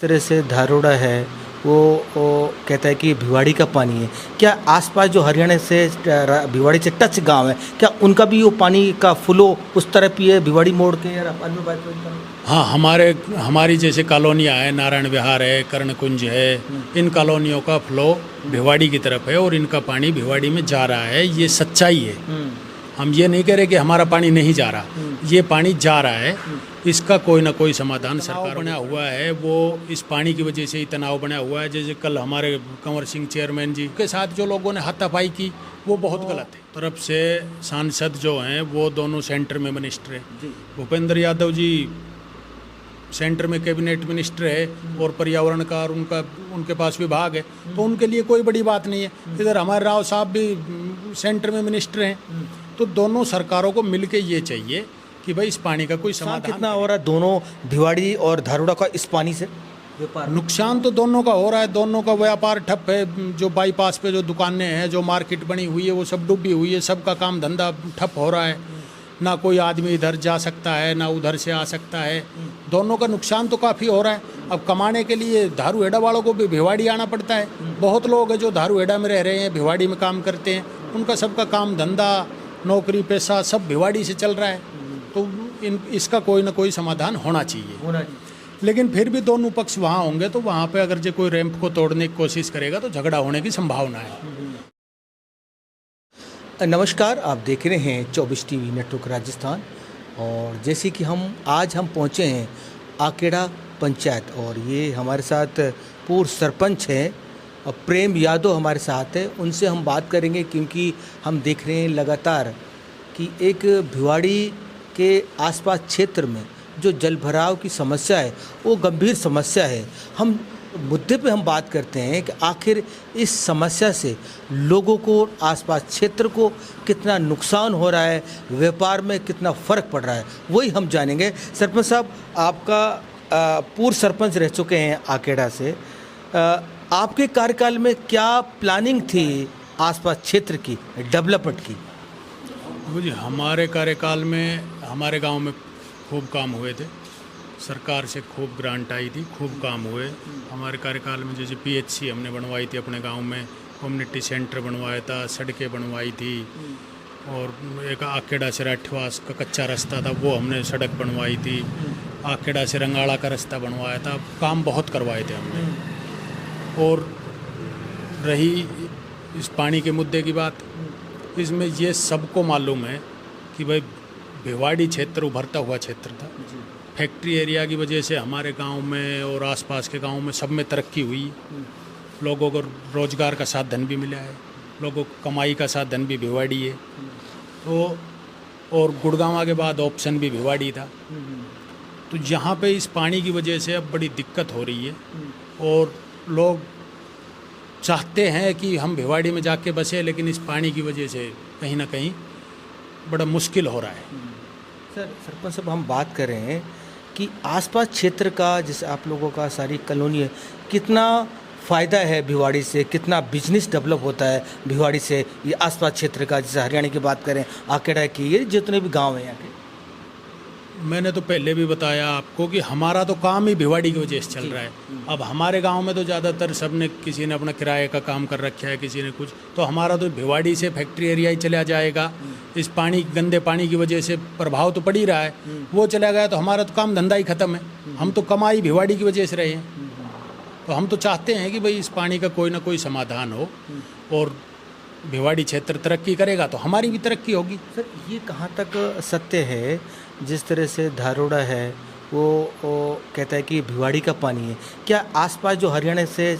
तरह से धारोड़ा है वो कहता है कि भिवाड़ी का पानी है। क्या आसपास जो हरियाणा से भिवाड़ी से टच गांव है, क्या उनका भी वो पानी का फ्लो उस तरह पिए भिवाड़ी मोड़ के? यार अन्य बात हाँ, हमारी जैसे कॉलोनियाँ है, नारायण विहार है, कर्णकुंज है, इन कॉलोनियों का फ्लो भिवाड़ी की तरफ है और इनका पानी भिवाड़ी में जा रहा है। ये सच्चाई है। हम ये नहीं कह रहे कि हमारा पानी नहीं जा रहा, ये पानी जा रहा है। इसका कोई ना कोई समाधान सरकार बना हुआ है। वो इस पानी की वजह से ही तनाव बना हुआ है। जैसे कल हमारे कंवर सिंह चेयरमैन जी के साथ जो लोगों ने हाथापाई की, वो बहुत गलत है। तरफ से सांसद जो हैं वो दोनों सेंटर में मिनिस्टर है। भूपेंद्र यादव जी सेंटर में कैबिनेट मिनिस्टर है और पर्यावरण का और उनके पास विभाग है, तो उनके लिए कोई बड़ी बात नहीं है। इधर हमारे राव साहब भी सेंटर में मिनिस्टर हैं। तो दोनों सरकारों को मिलके ये चाहिए कि भाई इस पानी का कोई समाधान। कितना हो रहा है दोनों भिवाड़ी और धारोड़ा का इस पानी से व्यापार? नुकसान तो दोनों का हो रहा है। दोनों का व्यापार ठप है। जो बाईपास पे जो दुकानें हैं, जो मार्केट बनी हुई है, वो सब डूबी हुई है। सबका काम धंधा ठप हो रहा है। ना कोई आदमी इधर जा सकता है, ना उधर से आ सकता है। दोनों का नुकसान तो काफ़ी हो रहा है। अब कमाने के लिए धारू हेड़ा वालों को भी भिवाड़ी आना पड़ता है। बहुत लोग हैं जो धारू हेड़ा में रह रहे हैं, भिवाड़ी में काम करते हैं। उनका सबका काम धंधा, नौकरी पेशा सब भिवाड़ी से चल रहा है। तो इसका कोई ना कोई समाधान होना चाहिए। लेकिन फिर भी दोनों पक्ष वहाँ होंगे तो वहाँ पे अगर जो कोई रैंप को तोड़ने की कोशिश करेगा तो झगड़ा होने की संभावना है। नमस्कार, आप देख रहे हैं 24 टीवी नेटवर्क राजस्थान। और जैसे कि आज हम पहुँचे हैं आकेड़ा पंचायत, और ये हमारे साथ पूर्व सरपंच हैं और प्रेम यादव हमारे साथ है। उनसे हम बात करेंगे क्योंकि हम देख रहे हैं लगातार कि एक भिवाड़ी के आसपास क्षेत्र में जो जल भराव की समस्या है वो गंभीर समस्या है। हम मुद्दे पे हम बात करते हैं कि आखिर इस समस्या से लोगों को, आसपास क्षेत्र को कितना नुकसान हो रहा है, व्यापार में कितना फ़र्क पड़ रहा है, वही हम जानेंगे। सरपंच साहब, आपका पूर्व सरपंच रह चुके हैं आकेड़ा से। आपके कार्यकाल में क्या प्लानिंग थी आसपास क्षेत्र की डेवलपमेंट की? जी, हमारे कार्यकाल में हमारे गांव में खूब काम हुए थे। सरकार से खूब ग्रांट आई थी, खूब काम हुए हमारे कार्यकाल में। जैसे पीएचसी हमने बनवाई थी अपने गांव में, कम्युनिटी सेंटर बनवाया था, सड़कें बनवाई थी, और एक आकेड़ा से राठवास का कच्चा रास्ता था वो हमने सड़क बनवाई थी। आकेड़ा से रंगाड़ा का रास्ता बनवाया था। काम बहुत करवाए थे हमने। और रही इस पानी के मुद्दे की बात, इसमें ये सबको मालूम है कि भाई भिवाड़ी क्षेत्र उभरता हुआ क्षेत्र था। फैक्ट्री एरिया की वजह से हमारे गांव में और आसपास के गांव में सब में तरक्की हुई। लोगों को रोजगार का साधन भी मिला है, लोगों को कमाई का साधन भी भिवाड़ी है। तो और गुड़गांव के बाद ऑप्शन भी भिवाड़ी था। तो यहाँ पे इस पानी की वजह से अब बड़ी दिक्कत हो रही है और लोग चाहते हैं कि हम भिवाड़ी में जाके बसें, लेकिन इस पानी की वजह से कहीं ना कहीं बड़ा मुश्किल हो रहा है। सर, सरपंच साहब, हम बात कर रहे हैं कि आसपास क्षेत्र का, जैसे आप लोगों का सारी कॉलोनी है, कितना फ़ायदा है भिवाड़ी से, कितना बिजनेस डेवलप होता है भिवाड़ी से? ये आसपास क्षेत्र का, जैसे हरियाणा की बात करें, आकेड़ा की, ये जितने भी गांव हैं यहाँ के। मैंने तो पहले भी बताया आपको कि हमारा तो काम ही भिवाड़ी की वजह से चल रहा है। अब हमारे गांव में तो ज़्यादातर सबने, किसी ने अपना किराए का काम कर रखा है, किसी ने कुछ, तो हमारा तो भिवाड़ी से फैक्ट्री एरिया ही चला जाएगा। इस पानी, गंदे पानी की वजह से प्रभाव तो पड़ ही रहा है। वो चला गया तो हमारा तो काम धंधा ही ख़त्म है। हम तो कमाई भिवाड़ी की वजह से रहे हैं। तो हम तो चाहते हैं कि भाई इस पानी का कोई ना कोई समाधान हो और भिवाड़ी क्षेत्र तरक्की करेगा तो हमारी भी तरक्की होगी। सर, ये कहाँ तक सत्य है? जिस तरह से धारोड़ा है वो कहता है कि भिवाड़ी का पानी है। क्या आसपास जो हरियाणा से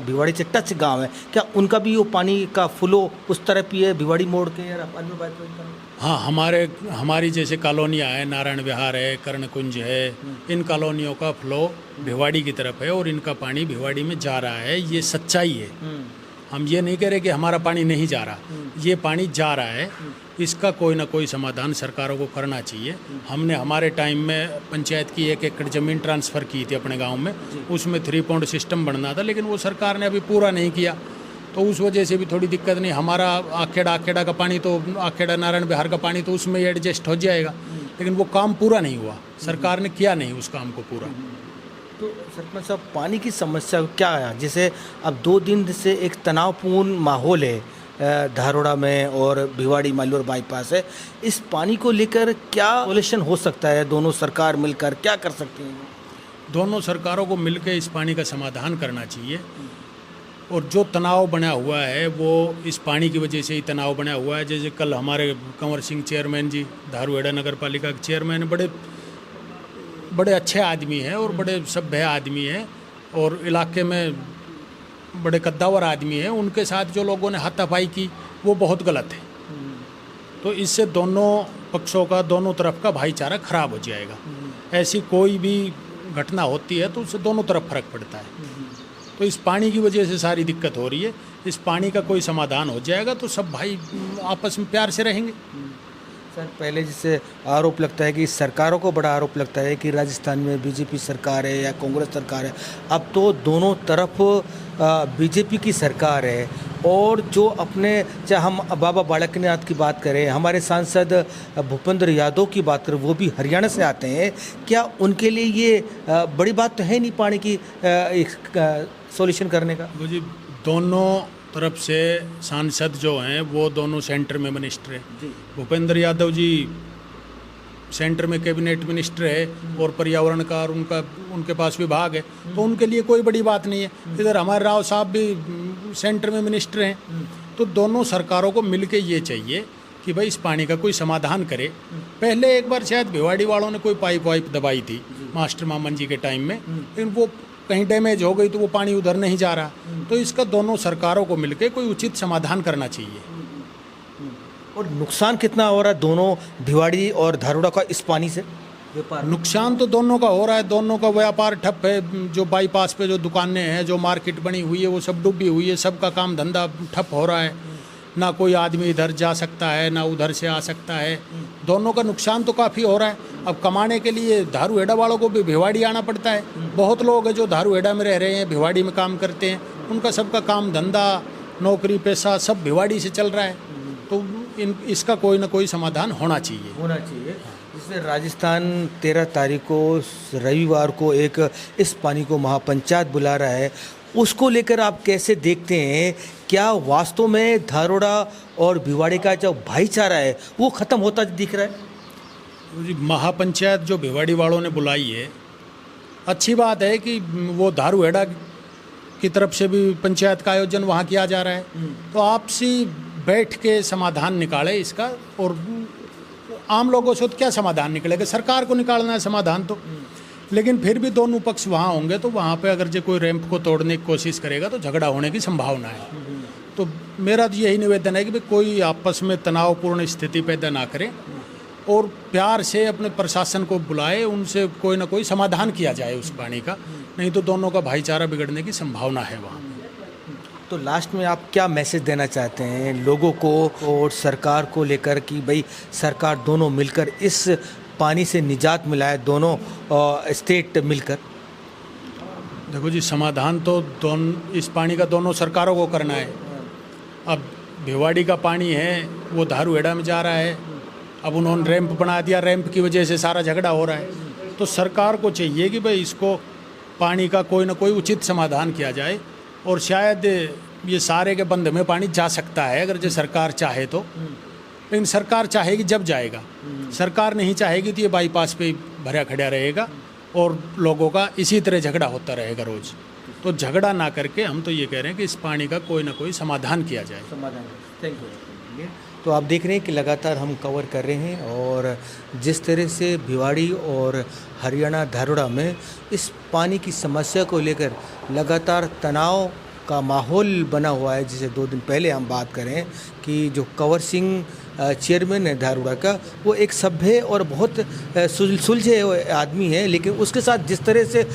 भिवाड़ी से टच गांव है, क्या उनका भी वो पानी का फ्लो उस तरह पिए भिवाड़ी मोड़ के? यार अन्य बात हाँ, हमारी जैसे कॉलोनियाँ है, नारायण विहार है, कर्णकुंज है, इन कॉलोनियों का फ्लो भिवाड़ी की तरफ है और इनका पानी भिवाड़ी में जा रहा है। ये सच्चाई है। हम ये नहीं कह रहे कि हमारा पानी नहीं जा रहा, ये पानी जा रहा है। इसका कोई ना कोई समाधान सरकारों को करना चाहिए। हमने हमारे टाइम में पंचायत की 1 एकड़ ज़मीन ट्रांसफ़र की थी अपने गांव में। उसमें 3 पॉइंट सिस्टम बनना था, लेकिन वो सरकार ने अभी पूरा नहीं किया, तो उस वजह से भी थोड़ी दिक्कत नहीं। हमारा आकेड़ा का पानी, तो आकेड़ा नारायण विहार का पानी तो उसमें एडजस्ट हो जाएगा, लेकिन वो काम पूरा नहीं हुआ। सरकार ने किया नहीं उस काम को पूरा। तो सरपंच साहब, पानी की समस्या क्या है? जैसे अब 2 दिन से एक तनावपूर्ण माहौल है धारोड़ा में और भिवाड़ी मालूर बाईपास है। इस पानी को लेकर क्या सॉल्यूशन हो सकता है? दोनों सरकार मिलकर क्या कर सकती हैं? दोनों सरकारों को मिलकर इस पानी का समाधान करना चाहिए। और जो तनाव बना हुआ है वो इस पानी की वजह से ही तनाव बना हुआ है। जैसे कल हमारे कंवर सिंह चेयरमैन जी, धारूहेड़ा नगर पालिका के चेयरमैन, बड़े अच्छे आदमी हैं और बड़े सभ्य आदमी हैं और इलाके में बड़े कद्दावर आदमी हैं। उनके साथ जो लोगों ने हाथापाई की वो बहुत गलत है। तो इससे दोनों पक्षों का, दोनों तरफ का भाईचारा खराब हो जाएगा। ऐसी कोई भी घटना होती है तो उससे दोनों तरफ फर्क पड़ता है। तो इस पानी की वजह से सारी दिक्कत हो रही है। इस पानी का कोई समाधान हो जाएगा तो सब भाई आपस में प्यार से रहेंगे। सर, पहले जैसे आरोप लगता है कि सरकारों को बड़ा आरोप लगता है कि राजस्थान में बीजेपी सरकार है या कांग्रेस सरकार है। अब तो दोनों तरफ बीजेपी की सरकार है। और जो अपने, चाहे हम बाबा बालकनाथ की बात करें, हमारे सांसद भूपेंद्र यादव की बात करें, वो भी हरियाणा से आते हैं। क्या उनके लिए ये बड़ी बात तो है नहीं पानी की सॉल्यूशन करने का? जी, दोनों तरफ से सांसद जो हैं वो दोनों सेंटर में मिनिस्टर हैं। भूपेंद्र यादव जी सेंटर में कैबिनेट मिनिस्टर है और पर्यावरण का और उनके पास विभाग है, तो उनके लिए कोई बड़ी बात नहीं है। इधर हमारे राव साहब भी सेंटर में मिनिस्टर हैं। तो दोनों सरकारों को मिलके ये चाहिए कि भाई इस पानी का कोई समाधान करे। पहले एक बार शायद भिवाड़ी वालों ने कोई पाइप वाइप दबाई थी मास्टर मामन जी के टाइम में, लेकिन वो कहीं डैमेज हो गई तो वो पानी उधर नहीं जा रहा। तो इसका दोनों सरकारों को मिलके कोई उचित समाधान करना चाहिए। और नुकसान कितना हो रहा है दोनों भिवाड़ी और धारूड़ा का इस पानी से? नुकसान तो दोनों का हो रहा है। दोनों का व्यापार ठप है। जो बाईपास पे जो दुकानें हैं, जो मार्केट बनी हुई है, वो सब डूबी हुई है। सबका काम धंधा ठप हो रहा है। ना कोई आदमी इधर जा सकता है ना उधर से आ सकता है। दोनों का नुकसान तो काफ़ी हो रहा है। अब कमाने के लिए धारूहेड़ा वालों को भी भिवाड़ी आना पड़ता है। बहुत लोग हैं जो धारूहेड़ा में रह रहे हैं, भिवाड़ी में काम करते हैं। उनका सबका काम धंधा, नौकरी पेशा सब भिवाड़ी से चल रहा है। तो इसका कोई ना कोई समाधान होना चाहिए। जिसमें राजस्थान 13 तारीख को रविवार को एक इस पानी को महापंचायत बुला रहा है, उसको लेकर आप कैसे देखते हैं? क्या वास्तव में धारूड़ा और भिवाड़ी का जो भाईचारा है वो ख़त्म होता दिख रहा है? जी, महापंचायत जो भिवाड़ी वालों ने बुलाई है, अच्छी बात है कि वो धारूहेड़ा की तरफ से भी पंचायत का आयोजन वहाँ किया जा रहा है। तो आपसी बैठ के समाधान निकाले इसका। और आम लोगों से तो क्या समाधान निकलेगा? सरकार को निकालना है समाधान तो। लेकिन फिर भी दोनों पक्ष वहाँ होंगे तो वहाँ पे अगर जो कोई रैंप को तोड़ने की कोशिश करेगा तो झगड़ा होने की संभावना है। तो मेरा तो यही निवेदन है कि भाई कोई आपस में तनावपूर्ण स्थिति पैदा ना करे और प्यार से अपने प्रशासन को बुलाए, उनसे कोई ना कोई समाधान किया जाए उस पानी का। नहीं तो दोनों का भाईचारा बिगड़ने की संभावना है वहाँ। तो लास्ट में आप क्या मैसेज देना चाहते हैं लोगों को और सरकार को लेकर कि भाई सरकार दोनों मिलकर इस पानी से निजात मिलाए, दोनों स्टेट मिलकर? देखो जी, समाधान तो इस पानी का दोनों सरकारों को करना है। अब भिवाड़ी का पानी है वो धारूहेड़ा में जा रहा है। अब उन्होंने रैंप बना दिया, रैंप की वजह से सारा झगड़ा हो रहा है। तो सरकार को चाहिए कि भाई इसको पानी का कोई ना कोई उचित समाधान किया जाए। और शायद ये सारे के बंद में पानी जा सकता है अगर जो सरकार चाहे तो। लेकिन सरकार चाहेगी जब जाएगा। सरकार नहीं चाहेगी तो ये बाईपास पे भरा खड़ा रहेगा और लोगों का इसी तरह झगड़ा होता रहेगा रोज़। तो झगड़ा ना करके हम तो ये कह रहे हैं कि इस पानी का कोई ना कोई समाधान किया जाए। Thank you. तो आप देख रहे हैं कि लगातार हम कवर कर रहे हैं और जिस तरह से भिवाड़ी और हरियाणा धारूड़ा में इस पानी की समस्या को लेकर लगातार तनाव का माहौल बना हुआ है। जैसे 2 दिन पहले हम बात करें कि जो कंवर सिंह चेयरमैन है धारूड़ा का, वो एक सभ्य और बहुत सुलझे आदमी है, लेकिन उसके साथ जिस तरह से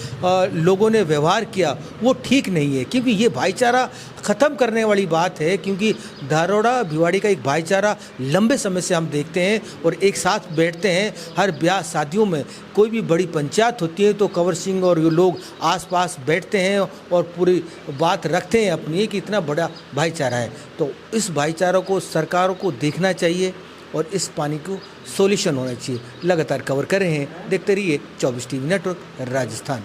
लोगों ने व्यवहार किया वो ठीक नहीं है। क्योंकि ये भाईचारा ख़त्म करने वाली बात है। क्योंकि धारूड़ा भिवाड़ी का एक भाईचारा लंबे समय से हम देखते हैं और एक साथ बैठते हैं। हर ब्याह शादियों में कोई भी बड़ी पंचायत होती है तो कंवर सिंह और ये लोग आसपास बैठते हैं और पूरी बात रखते हैं अपनी कि इतना बड़ा भाईचारा है। तो इस भाईचारा को सरकारों को देखना चाहिए और इस पानी को सॉल्यूशन होना चाहिए। लगातार कवर कर रहे हैं, देखते रहिए 24 टीवी नेटवर्क राजस्थान।